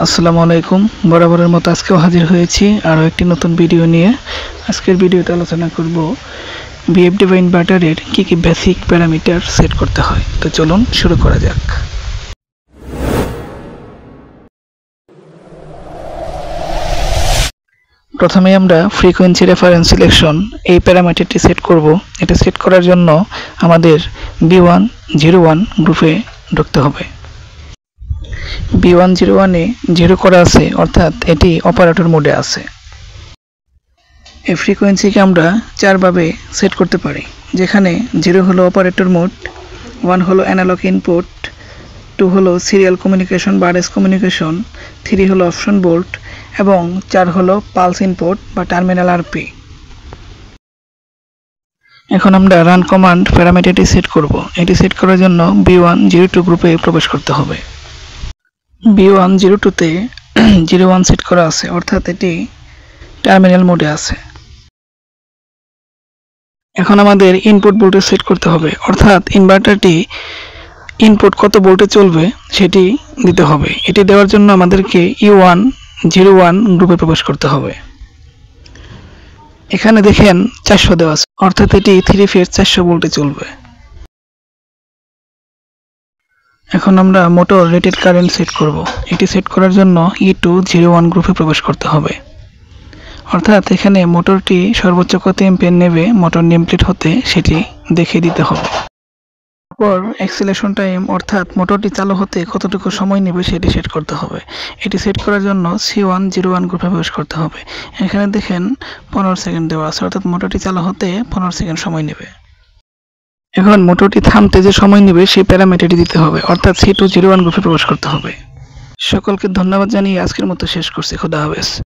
আসসালামু আলাইকুম। বরাবরের মতো আজকেও হাজির হয়েছি আরও একটি নতুন ভিডিও নিয়ে। আজকের ভিডিওতে আলোচনা করব বিএফডিভাই ইনভার্টারের কী বেসিক প্যারামিটার সেট করতে হয়। তো চলুন শুরু করা যাক। প্রথমে আমরা ফ্রিকোয়েন্সি রেফারেন্স সিলেকশন এই প্যারামিটারটি সেট করব। এটা সেট করার জন্য আমাদের B101 গ্রুপে ঢুকতে হবে। B101-এ 0 করা আছে, অর্থাৎ এটি অপারেটর মোডে আছে। এই ফ্রিকোয়েন্সিকে আমরা চারভাবে সেট করতে পারি, যেখানে 0 হলো অপারেটর মোড, 1 হলো অ্যানালগ ইনপুট, 2 হলো সিরিয়াল কমিউনিকেশন বা আরএস কমিউনিকেশন, 3 হলো অপশন বোল্ট এবং 4 হলো পালস ইনপুট বা টার্মিনাল আরপি। এখন আমরা রান কমান্ড প্যারামিটারটি সেট করব। এটি সেট করার জন্য B102 গ্রুপে প্রবেশ করতে হবে। B102-তে 01 সেট করা আছে, অর্থাৎ এটি টার্মিনাল মোডে আছে। এখন আমাদের ইনপুট ভোল্টেজ সেট করতে হবে, অর্থাৎ ইনভার্টারটি ইনপুট কত ভোল্টে চলবে সেটি দিতে হবে। এটি দেওয়ার জন্য আমাদেরকে E101 গ্রুপে প্রবেশ করতে হবে। এখানে দেখেন 400 দেওয়া আছে, অর্থাৎ এটি 3 ফেজ 400 ভোল্টে চলবে। এখন আমরা মোটর রেটেড কারেন্ট সেট করব। এটি সেট করার জন্য E201 গ্রুপে প্রবেশ করতে হবে, অর্থাৎ এখানে মোটরটি সর্বোচ্চ কত এম্পিয়ার নেবে মোটর নেম প্লেট হতে সেটি দেখিয়ে দিতে হবে। তারপর অ্যাক্সিলারেশন টাইম, অর্থাৎ মোটরটি চালু হতে কতটুকু সময় নেবে সেটি সেট করতে হবে। এটি সেট করার জন্য C101 গ্রুপে প্রবেশ করতে হবে। এখানে দেখেন 15 সেকেন্ড দেওয়া আছে, অর্থাৎ মোটরটি চালু হতে 15 সেকেন্ড সময় নেবে। এখন মোটরটি থামতে যে সময় নেবে সেই প্যারামিটারটি দিতে হবে, অর্থাৎ C201 গ্রুপে প্রবেশ করতে হবে। সকলকে ধন্যবাদ জানিয়ে আজকের মতো শেষ করছি। খোদা হাফেজ।